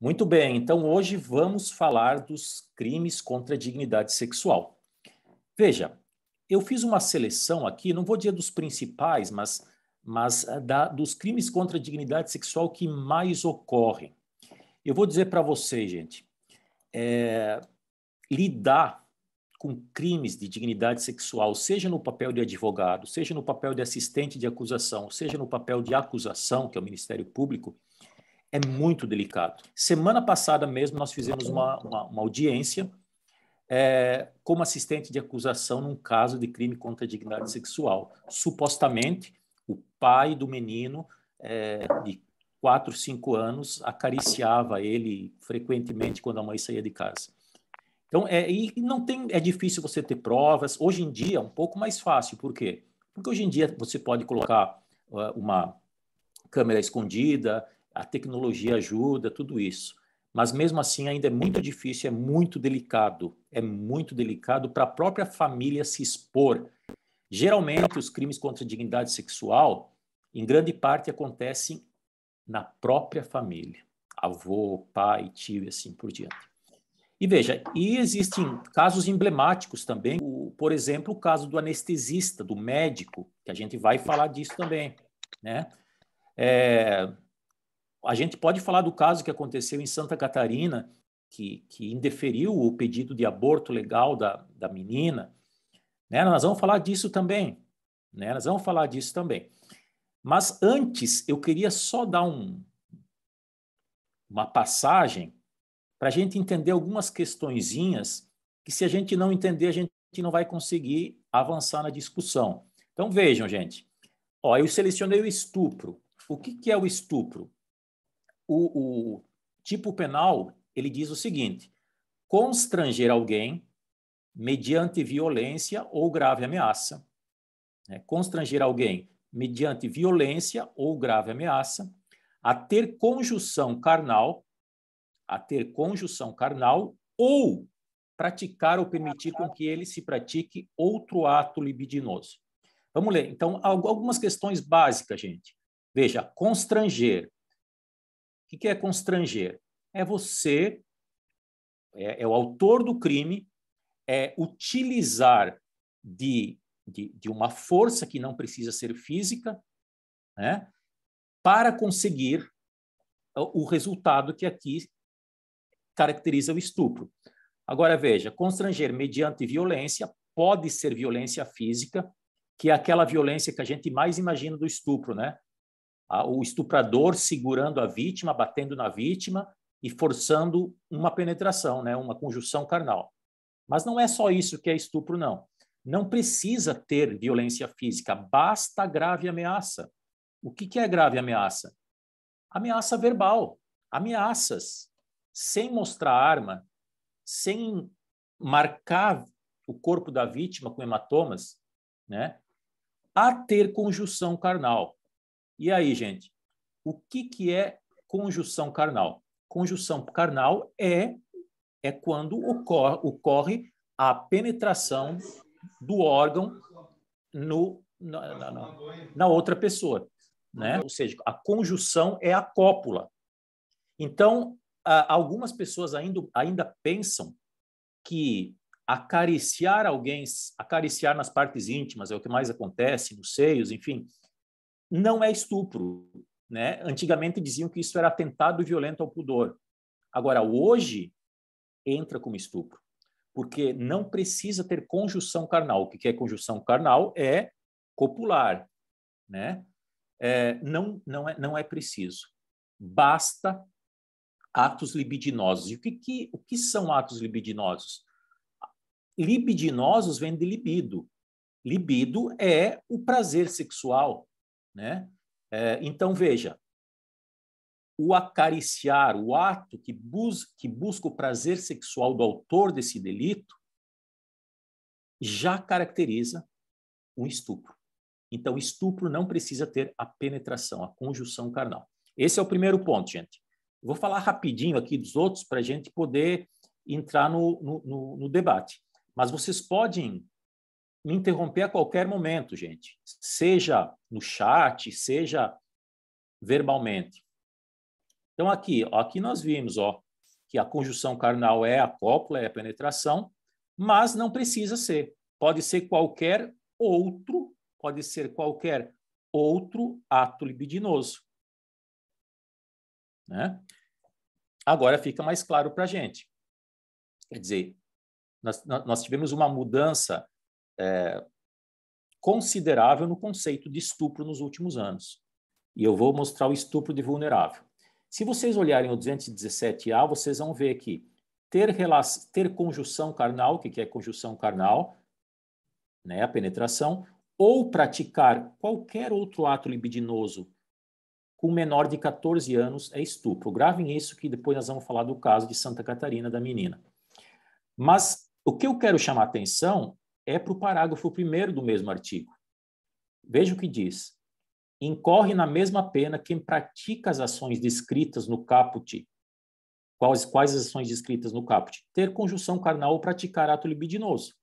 Muito bem, então hoje vamos falar dos crimes contra a dignidade sexual. Veja, eu fiz uma seleção aqui, não vou dizer dos principais, mas dos crimes contra a dignidade sexual que mais ocorrem. Eu vou dizer para vocês, gente, lidar com crimes de dignidade sexual, seja no papel de advogado, seja no papel de assistente de acusação, seja no papel de acusação, que é o Ministério Público, é muito delicado. Semana passada mesmo nós fizemos uma audiência como assistente de acusação num caso de crime contra a dignidade sexual. Supostamente, o pai do menino, de 4, 5 anos, acariciava ele frequentemente quando a mãe saía de casa. Então, e não tem, é difícil você ter provas. Hoje em dia é um pouco mais fácil. Por quê? Porque hoje em dia você pode colocar uma câmera escondida, a tecnologia ajuda, tudo isso. Mas mesmo assim ainda é muito difícil, é muito delicado para a própria família se expor. Geralmente os crimes contra a dignidade sexual, em grande parte, acontecem na própria família. Avô, pai, tio e assim por diante. E veja, e existem casos emblemáticos também, por exemplo, o caso do anestesista, do médico, que a gente vai falar disso também, né? A gente pode falar do caso que aconteceu em Santa Catarina, que indeferiu o pedido de aborto legal da menina, né? Nós vamos falar disso também, né? Nós vamos falar disso também. Mas antes, eu queria só dar uma passagem para a gente entender algumas questõezinhas que, se a gente não entender, a gente não vai conseguir avançar na discussão. Então, vejam, gente. Ó, eu selecionei o estupro. O que é o estupro? O tipo penal, ele diz o seguinte: constranger alguém mediante violência ou grave ameaça. Né? Constranger alguém mediante violência ou grave ameaça a ter conjunção carnal, ou praticar ou permitir com que ele se pratique outro ato libidinoso. Vamos ler. Então, algumas questões básicas, gente. Veja, constranger. O que é constranger? É você, o autor do crime, utilizar de uma força que não precisa ser física, né, para conseguir o resultado que aqui caracteriza o estupro. Agora, veja, constranger mediante violência pode ser violência física, que é aquela violência que a gente mais imagina do estupro, né? O estuprador segurando a vítima, batendo na vítima e forçando uma penetração, né? Uma conjunção carnal. Mas não é só isso que é estupro, não. Não precisa ter violência física, basta grave ameaça. O que é grave ameaça? Ameaça verbal, ameaças, sem mostrar arma, sem marcar o corpo da vítima com hematomas, né? A ter conjunção carnal. E aí, gente, o que é conjunção carnal? Conjunção carnal é quando ocorre a penetração do órgão na outra pessoa, né? Ou seja, a conjunção é a cópula. Então, algumas pessoas ainda pensam que acariciar alguém, acariciar nas partes íntimas, é o que mais acontece, nos seios, enfim, não é estupro, né? Antigamente diziam que isso era atentado violento ao pudor. Agora, hoje, entra como estupro, porque não precisa ter conjunção carnal. O que é conjunção carnal? É copular, né? Não é preciso. Basta atos libidinosos. E o que são atos libidinosos? Libidinosos vem de libido. Libido é o prazer sexual, né? Então, veja, o acariciar, o ato que busca o prazer sexual do autor desse delito, já caracteriza um estupro. Então, estupro não precisa ter a penetração, a conjunção carnal. Esse é o primeiro ponto, gente. Vou falar rapidinho aqui dos outros para a gente poder entrar no debate. Mas vocês podem me interromper a qualquer momento, gente. Seja no chat, seja verbalmente. Então, aqui nós vimos que a conjunção carnal é a cópula, é a penetração, mas não precisa ser. Pode ser qualquer outro ato libidinoso. Né? Agora fica mais claro para a gente. Quer dizer, nós tivemos uma mudança considerável no conceito de estupro nos últimos anos. E eu vou mostrar o estupro de vulnerável. Se vocês olharem o 217A, vocês vão ver que ter conjunção carnal, o que é conjunção carnal, né, a penetração, ou praticar qualquer outro ato libidinoso com menor de 14 anos é estupro. Gravem isso que depois nós vamos falar do caso de Santa Catarina, da menina. Mas o que eu quero chamar a atenção é para o parágrafo 1º do mesmo artigo. Veja o que diz. Incorre na mesma pena quem pratica as ações descritas no caput. Quais as ações descritas no caput? Ter conjunção carnal ou praticar ato libidinoso.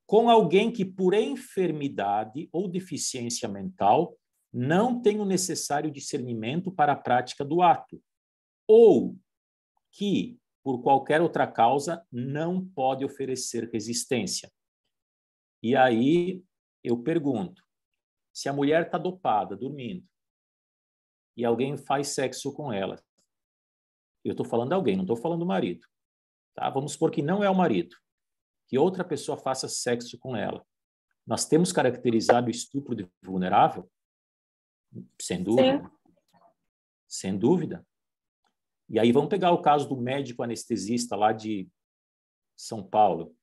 Com alguém que, por enfermidade ou deficiência mental, não tem o necessário discernimento para a prática do ato, ou que, por qualquer outra causa, não pode oferecer resistência. E aí eu pergunto, se a mulher está dopada, dormindo, e alguém faz sexo com ela, eu estou falando de alguém, não estou falando do marido, tá? Vamos supor que não é o marido, que outra pessoa faça sexo com ela. Nós temos caracterizado o estupro de vulnerável? Sem dúvida. Sim. Sem dúvida. E aí vamos pegar o caso do médico anestesista lá de São Paulo.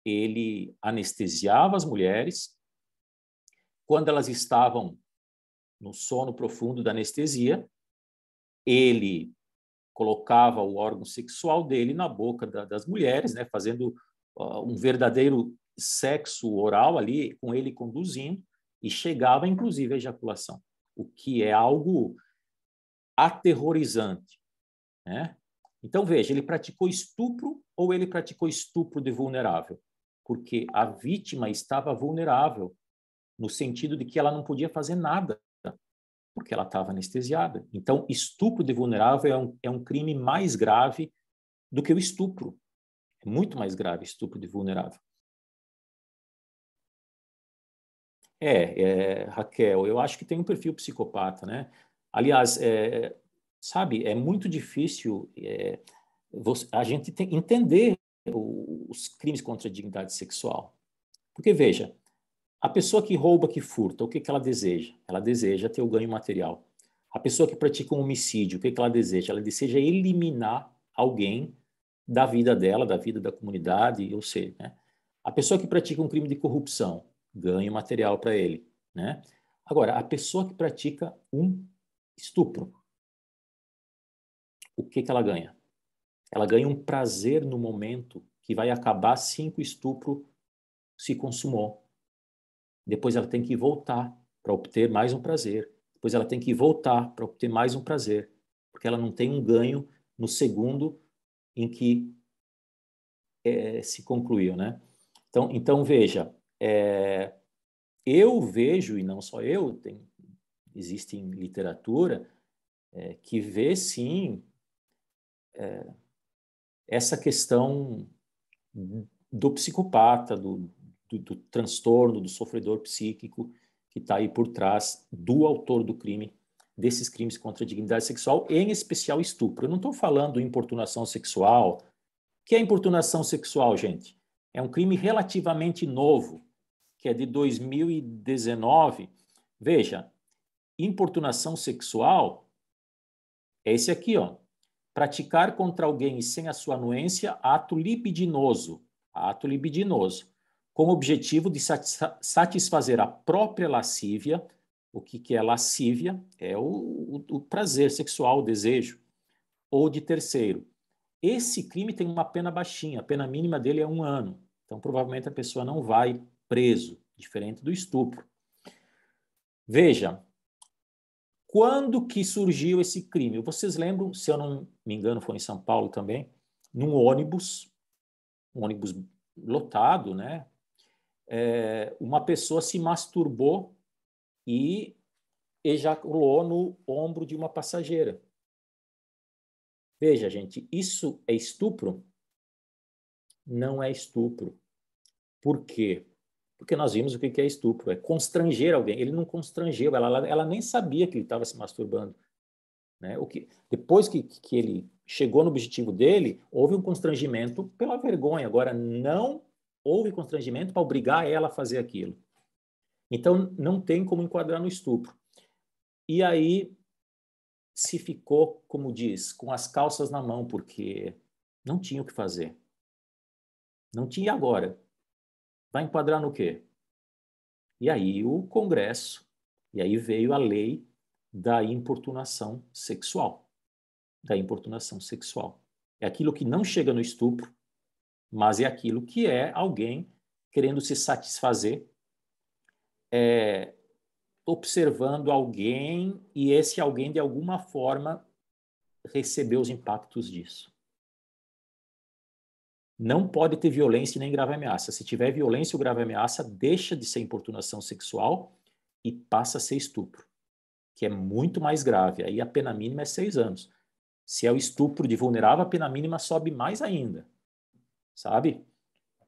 Ele anestesiava as mulheres quando elas estavam no sono profundo da anestesia, ele colocava o órgão sexual dele na boca das mulheres, né, fazendo um verdadeiro sexo oral ali, com ele conduzindo, e chegava, inclusive, à ejaculação, o que é algo aterrorizante. Né? Então, veja, ele praticou estupro ou ele praticou estupro de vulnerável? Porque a vítima estava vulnerável, no sentido de que ela não podia fazer nada, porque ela estava anestesiada. Então, estupro de vulnerável é um crime mais grave do que o estupro. É muito mais grave estupro de vulnerável. Raquel, eu acho que tem um perfil psicopata, né? Aliás, sabe, é muito difícil a gente entender os crimes contra a dignidade sexual. Porque, veja, a pessoa que rouba, que furta, o que ela deseja? Ela deseja ter o ganho material. A pessoa que pratica um homicídio, o que ela deseja? Ela deseja eliminar alguém da vida dela, da vida da comunidade, ou seja, né? A pessoa que pratica um crime de corrupção, ganho material para ele, né? Agora, a pessoa que pratica um estupro, o que ela ganha? Ela ganha um prazer no momento que vai acabar assim que o estupro se consumou. Depois ela tem que voltar para obter mais um prazer. Depois ela tem que voltar para obter mais um prazer, porque ela não tem um ganho no segundo em que se concluiu, né? Então veja, eu vejo, e não só eu, existe em literatura que vê, sim, essa questão do psicopata, do transtorno, do sofredor psíquico que está aí por trás do autor do crime, desses crimes contra a dignidade sexual, em especial estupro. Eu não estou falando importunação sexual. O que é importunação sexual, gente? É um crime relativamente novo, que é de 2019. Veja, importunação sexual é esse aqui, ó. Praticar contra alguém sem a sua anuência ato libidinoso, com o objetivo de satisfazer a própria lascívia. O que é lascívia? É o prazer sexual, o desejo, ou de terceiro. Esse crime tem uma pena baixinha, a pena mínima dele é 1 ano. Então, provavelmente, a pessoa não vai preso, diferente do estupro. Veja, quando que surgiu esse crime? Vocês lembram, se eu não me engano, foi em São Paulo também, num ônibus, um ônibus lotado, né? Uma pessoa se masturbou e ejaculou no ombro de uma passageira. Veja, gente, isso é estupro? Não é estupro. Por quê? Porque nós vimos o que é estupro, é constranger alguém. Ele não constrangeu, ela nem sabia que ele estava se masturbando. Né? Depois que ele chegou no objetivo dele, houve um constrangimento pela vergonha. Agora, não houve constrangimento para obrigar ela a fazer aquilo. Então, não tem como enquadrar no estupro. E aí se ficou, como diz, com as calças na mão, porque não tinha o que fazer. Não tinha agora. Vai enquadrar no quê? E aí o Congresso, e aí veio a lei da importunação sexual. Da importunação sexual. É aquilo que não chega no estupro, mas é aquilo que é alguém querendo se satisfazer, observando alguém e esse alguém, de alguma forma, recebeu os impactos disso. Não pode ter violência nem grave ameaça. Se tiver violência ou grave ameaça, deixa de ser importunação sexual e passa a ser estupro, que é muito mais grave. Aí a pena mínima é 6 anos. Se é o estupro de vulnerável, a pena mínima sobe mais ainda, sabe?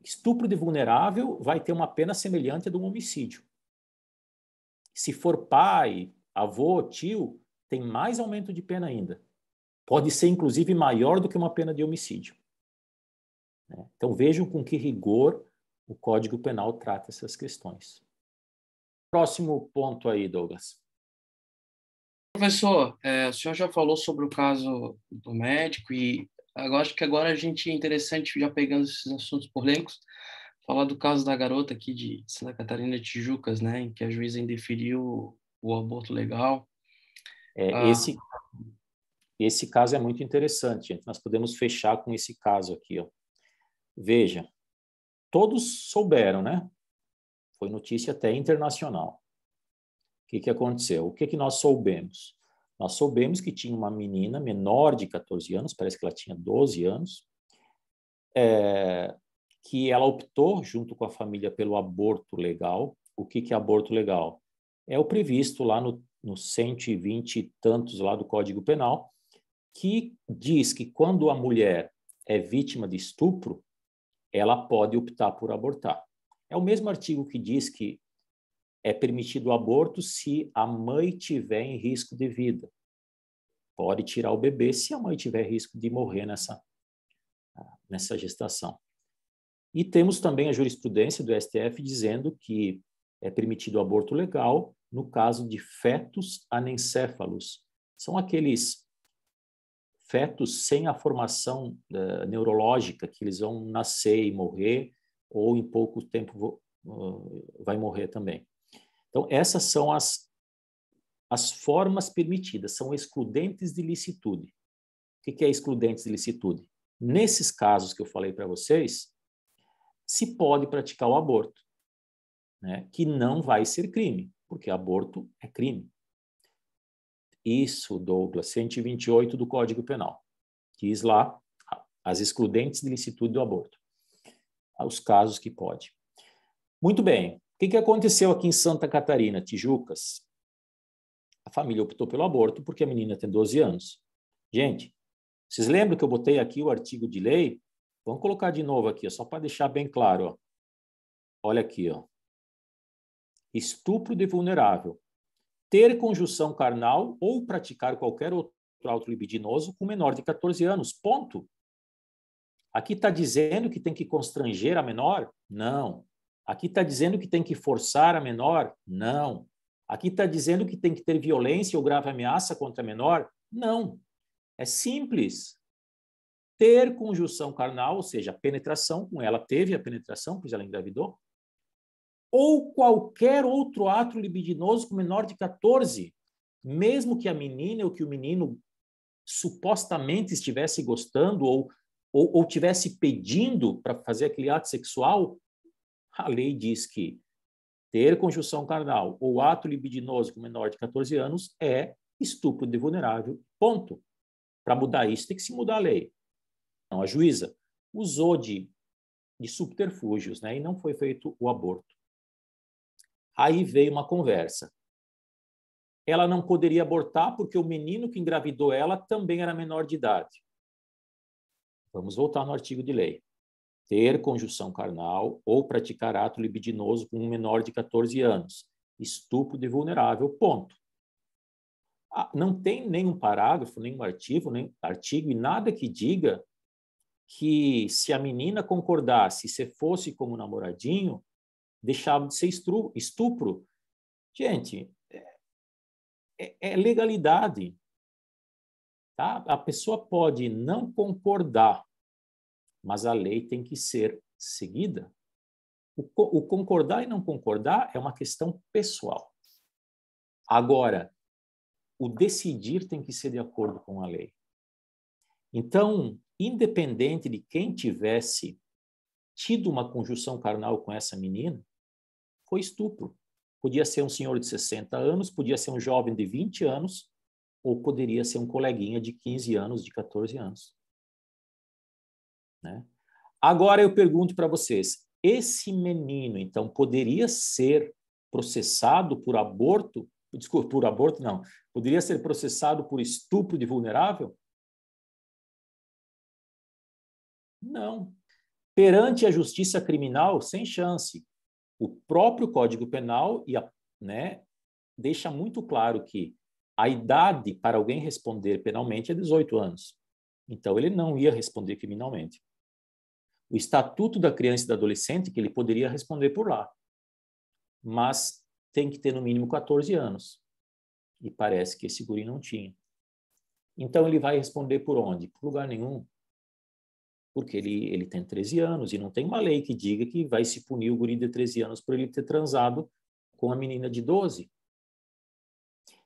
Estupro de vulnerável vai ter uma pena semelhante à de um homicídio. Se for pai, avô, tio, tem mais aumento de pena ainda. Pode ser, inclusive, maior do que uma pena de homicídio. Então, vejam com que rigor o Código Penal trata essas questões. Próximo ponto aí, Douglas. Professor, o senhor já falou sobre o caso do médico e acho que agora a gente é interessante, já pegando esses assuntos polêmicos, falar do caso da garota aqui de Santa Catarina, Tijucas, né, em que a juíza indeferiu o aborto legal. Esse caso é muito interessante, gente. Nós podemos fechar com esse caso aqui. Ó. Veja, todos souberam, né? Foi notícia até internacional. O que aconteceu? O que nós soubemos? Nós soubemos que tinha uma menina menor de 14 anos, parece que ela tinha 12 anos, que ela optou, junto com a família, pelo aborto legal. O que é aborto legal? É o previsto lá no 120 e tantos lá do Código Penal, que diz que quando a mulher é vítima de estupro, ela pode optar por abortar. É o mesmo artigo que diz que é permitido o aborto se a mãe tiver em risco de vida. Pode tirar o bebê se a mãe tiver risco de morrer nessa gestação. E temos também a jurisprudência do STF dizendo que é permitido o aborto legal no caso de fetos anencéfalos. São aqueles fetos sem a formação neurológica, que eles vão nascer e morrer, ou em pouco tempo vai morrer também. Então, essas são as formas permitidas, são excludentes de licitude. O que é excludentes de licitude? Nesses casos que eu falei para vocês, se pode praticar o aborto, né? Que não vai ser crime, porque aborto é crime. Isso, Douglas, 128 do Código Penal. Diz lá as excludentes de licitude do aborto. Os casos que pode. Muito bem. O que aconteceu aqui em Santa Catarina, Tijucas? A família optou pelo aborto porque a menina tem 12 anos. Gente, vocês lembram que eu botei aqui o artigo de lei? Vamos colocar de novo aqui, só para deixar bem claro. Ó. Olha aqui. Ó. Estupro de vulnerável. Ter conjunção carnal ou praticar qualquer outro ato libidinoso com menor de 14 anos. Ponto. Aqui está dizendo que tem que constranger a menor? Não. Aqui está dizendo que tem que forçar a menor? Não. Aqui está dizendo que tem que ter violência ou grave ameaça contra a menor? Não. É simples. Ter conjunção carnal, ou seja, penetração, com ela teve a penetração, pois ela engravidou, ou qualquer outro ato libidinoso com menor de 14, mesmo que a menina ou que o menino supostamente estivesse gostando ou tivesse pedindo para fazer aquele ato sexual, a lei diz que ter conjunção carnal ou ato libidinoso com menor de 14 anos é estupro de vulnerável, ponto. Para mudar isso, tem que se mudar a lei. Então, a juíza usou de subterfúgios, né, e não foi feito o aborto. Aí veio uma conversa. ela não poderia abortar porque o menino que engravidou ela também era menor de idade. Vamos voltar no artigo de lei. Ter conjunção carnal ou praticar ato libidinoso com um menor de 14 anos. Estupro de vulnerável, ponto. Não tem nenhum parágrafo, nenhum artigo e nada que diga que se a menina concordasse, se fosse como namoradinho, deixava de ser estupro. Gente, é legalidade. Tá? A pessoa pode não concordar, mas a lei tem que ser seguida. O concordar e não concordar é uma questão pessoal. Agora, o decidir tem que ser de acordo com a lei. Então, independente de quem tivesse tido uma conjunção carnal com essa menina, foi estupro. Podia ser um senhor de 60 anos, podia ser um jovem de 20 anos, ou poderia ser um coleguinha de 15 anos, de 14 anos. Né? Agora eu pergunto para vocês, esse menino, então, poderia ser processado por aborto? Desculpa, por aborto não. Poderia ser processado por estupro de vulnerável? Não. Perante a justiça criminal, sem chance. O próprio Código Penal deixa muito claro que a idade para alguém responder penalmente é 18 anos. Então, ele não ia responder criminalmente. O Estatuto da Criança e do Adolescente, que ele poderia responder por lá. Mas tem que ter no mínimo 14 anos. E parece que esse guri não tinha. Então, ele vai responder por onde? Por lugar nenhum. Porque ele tem 13 anos e não tem uma lei que diga que vai se punir o guri de 13 anos por ele ter transado com a menina de 12.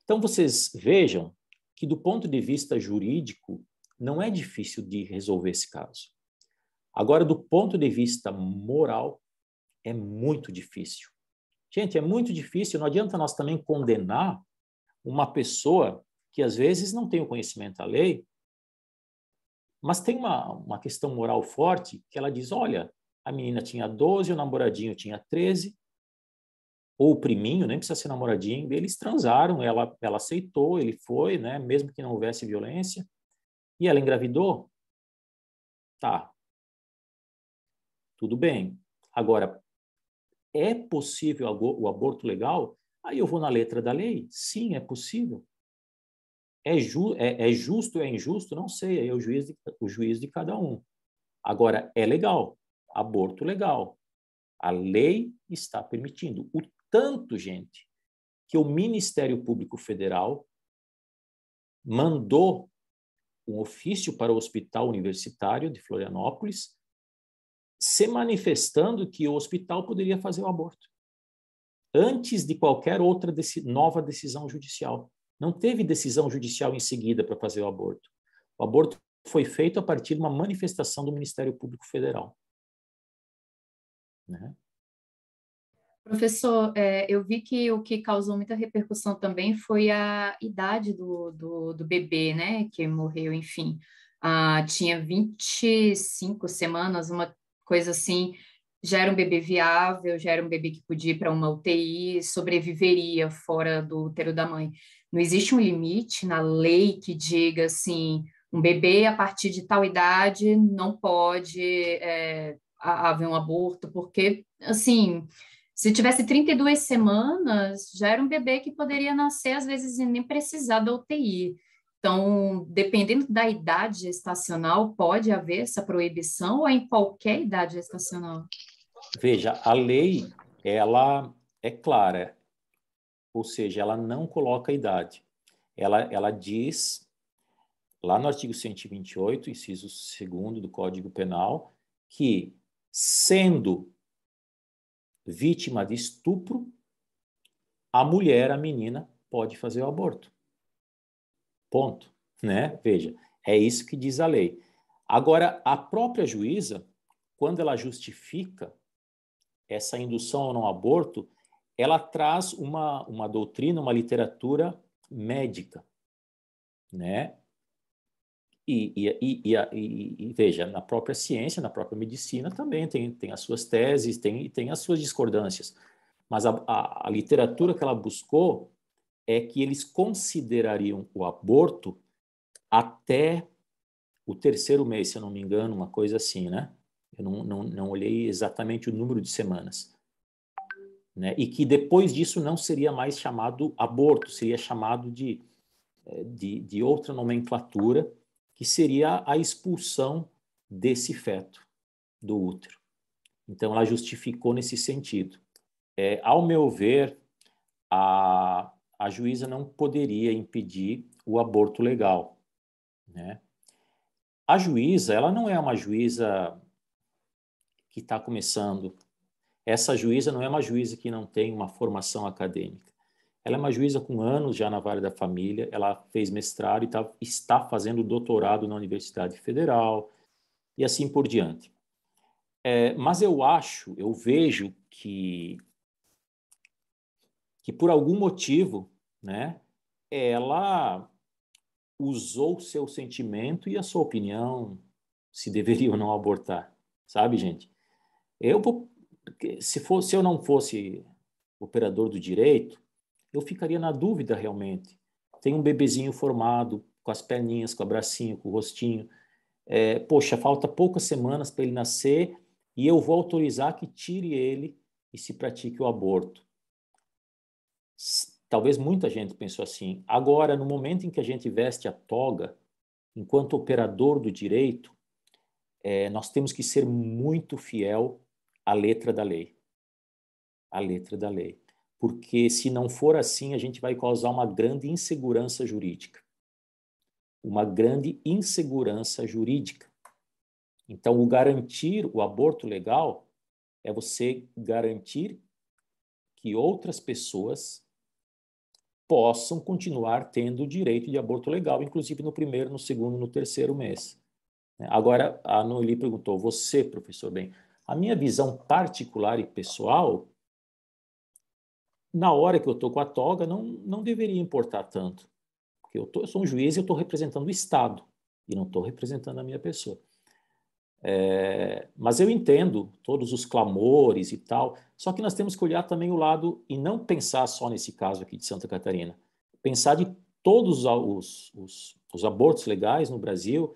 Então, vocês vejam que, do ponto de vista jurídico, não é difícil de resolver esse caso. Agora, do ponto de vista moral, é muito difícil. Gente, é muito difícil. Não adianta nós também condenar uma pessoa que, às vezes, não tem o conhecimento da lei, mas tem uma questão moral forte que ela diz, olha, a menina tinha 12, o namoradinho tinha 13, ou o priminho, nem precisa ser namoradinho, eles transaram, ela aceitou, ele foi, né, mesmo que não houvesse violência, e ela engravidou. Tá, tudo bem. Agora, é possível o aborto legal? Aí eu vou na letra da lei? Sim, é possível. É justo ou é injusto? Não sei, aí é o juiz de cada um. Agora, é legal, aborto legal. A lei está permitindo. O tanto, gente, que o Ministério Público Federal mandou um ofício para o Hospital Universitário de Florianópolis, se manifestando que o hospital poderia fazer o aborto, antes de qualquer outra nova decisão judicial. Não teve decisão judicial em seguida para fazer o aborto. O aborto foi feito a partir de uma manifestação do Ministério Público Federal. Né? Professor, eu vi que o que causou muita repercussão também foi a idade do bebê, né, que morreu, enfim. Tinha 25 semanas, uma coisa assim, já era um bebê viável, já era um bebê que podia ir para uma UTI, sobreviveria fora do útero da mãe. Não existe um limite na lei que diga, assim, um bebê a partir de tal idade não pode haver um aborto, porque, assim... Se tivesse 32 semanas, já era um bebê que poderia nascer, às vezes, e nem precisar da UTI. Então, dependendo da idade gestacional, pode haver essa proibição ou é em qualquer idade gestacional? Veja, a lei, ela é clara, ou seja, ela não coloca idade. Ela diz, lá no artigo 128, inciso 2º do Código Penal, que, sendo vítima de estupro, a mulher, a menina, pode fazer o aborto. Ponto. Né? Veja, é isso que diz a lei. Agora, a própria juíza, quando ela justifica essa indução ao não aborto, ela traz uma doutrina, uma literatura médica. Né? E veja, na própria ciência, na própria medicina também tem as suas teses, tem as suas discordâncias. Mas a literatura que ela buscou é que eles considerariam o aborto até o 3º mês, se eu não me engano, uma coisa assim, né? Eu não olhei exatamente o número de semanas. Né? E que depois disso não seria mais chamado aborto, seria chamado de outra nomenclatura, que seria a expulsão desse feto do útero. Então, ela justificou nesse sentido. Ao meu ver, a juíza não poderia impedir o aborto legal. Né? A juíza, ela não é uma juíza que está começando. Essa juíza não é uma juíza que não tem uma formação acadêmica. Ela é uma juíza com anos já na vara da família, ela fez mestrado e está fazendo doutorado na Universidade Federal e assim por diante. Mas eu vejo que por algum motivo, né, ela usou o seu sentimento e a sua opinião se deveria ou não abortar, sabe, gente? Se eu não fosse operador do direito, eu ficaria na dúvida realmente. Tem um bebezinho formado, com as perninhas, com o bracinho, com o rostinho. Poxa, falta poucas semanas para ele nascer e eu vou autorizar que tire ele e se pratique o aborto. Talvez muita gente pensou assim. Agora, no momento em que a gente veste a toga, enquanto operador do direito, nós temos que ser muito fiel à letra da lei. À letra da lei. Porque, se não for assim, a gente vai causar uma grande insegurança jurídica. Uma grande insegurança jurídica. Então, garantir o aborto legal é você garantir que outras pessoas possam continuar tendo o direito de aborto legal, inclusive no 1º, no 2º, no 3º mês. Agora, a Noeli perguntou, você, professor, bem, a minha visão particular e pessoal, na hora que eu estou com a toga, não deveria importar tanto. Porque eu sou um juiz e eu estou representando o Estado, e não estou representando a minha pessoa. Mas eu entendo todos os clamores e tal, só que nós temos que olhar também o lado, e não pensar só nesse caso aqui de Santa Catarina, pensar de todos os abortos legais no Brasil,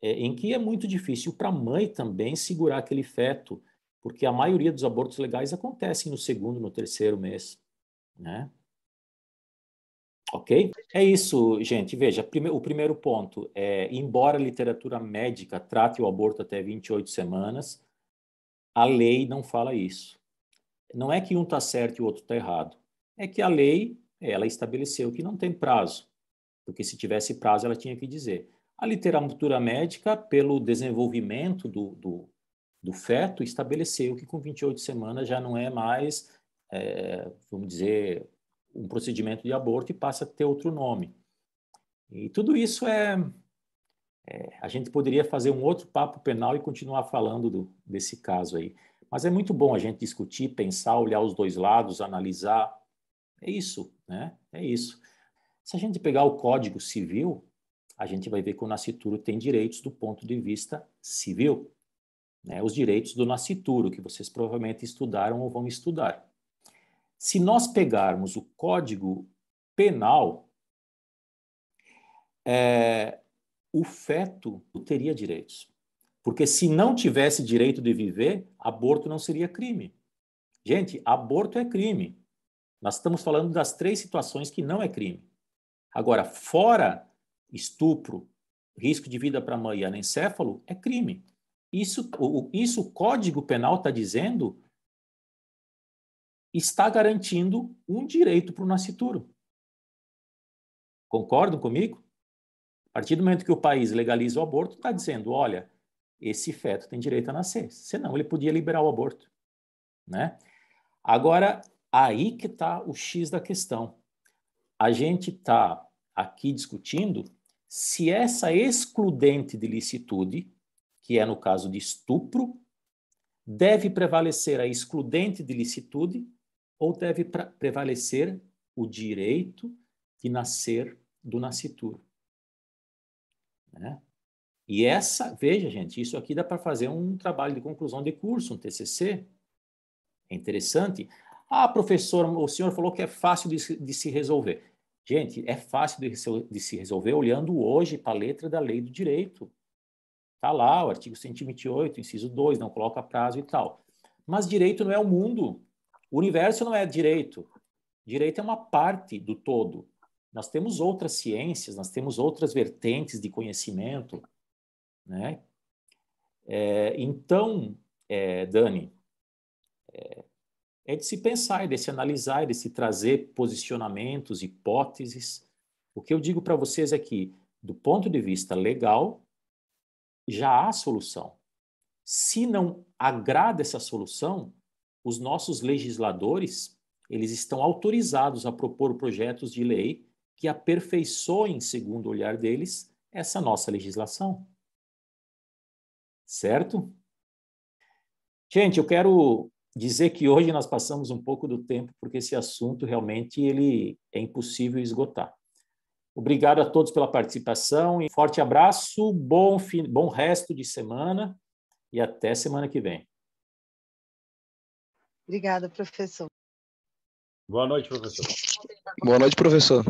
em que é muito difícil para a mãe também segurar aquele feto, porque a maioria dos abortos legais acontecem no 2º, no 3º mês. Né? Ok? É isso, gente. Veja, o primeiro ponto é, embora a literatura médica trate o aborto até 28 semanas, a lei não fala isso. Não é que um está certo e o outro está errado. É que a lei, ela estabeleceu que não tem prazo, porque se tivesse prazo ela tinha que dizer. A literatura médica, pelo desenvolvimento do feto, estabeleceu que com 28 semanas já não é mais, vamos dizer, um procedimento de aborto e passa a ter outro nome. E tudo isso a gente poderia fazer um outro papo penal e continuar falando desse caso aí. Mas é muito bom a gente discutir, pensar, olhar os dois lados, analisar. É isso, né? É isso. Se a gente pegar o Código Civil, a gente vai ver que o nascituro tem direitos do ponto de vista civil. Né? Os direitos do nascituro, que vocês provavelmente estudaram ou vão estudar. Se nós pegarmos o Código Penal, o feto teria direitos. Porque se não tivesse direito de viver, aborto não seria crime. Gente, aborto é crime. Nós estamos falando das 3 situações que não é crime. Agora, fora estupro, risco de vida para a mãe e anencéfalo, é crime. Isso o Código Penal está dizendo, está garantindo um direito para o nascituro. Concordam comigo? A partir do momento que o país legaliza o aborto, está dizendo, olha, esse feto tem direito a nascer. Senão, ele podia liberar o aborto. Né? Agora, aí que está o X da questão. A gente está aqui discutindo se essa excludente de licitude, que é no caso de estupro, deve prevalecer a excludente de licitude ou deve prevalecer o direito de nascer do nascituro. Né? E veja, gente, isso aqui dá para fazer um trabalho de conclusão de curso, um TCC. É interessante. Ah, professor, o senhor falou que é fácil de se resolver. Gente, é fácil de se resolver olhando hoje para a letra da lei do direito. Está lá o artigo 128, inciso 2, não coloca prazo e tal. Mas direito não é o mundo. O universo não é direito. Direito é uma parte do todo. Nós temos outras ciências, nós temos outras vertentes de conhecimento, né? Então, Dani, é de se pensar, é de se analisar, é de se trazer posicionamentos, hipóteses. O que eu digo para vocês é que, do ponto de vista legal, já há solução. Se não agrada essa solução, os nossos legisladores, eles estão autorizados a propor projetos de lei que aperfeiçoem, segundo o olhar deles, essa nossa legislação. Certo? Gente, eu quero dizer que hoje nós passamos um pouco do tempo, porque esse assunto realmente ele é impossível esgotar. Obrigado a todos pela participação, e forte abraço, bom resto de semana e até semana que vem. Obrigada, professor. Boa noite, professor. Boa noite, professor.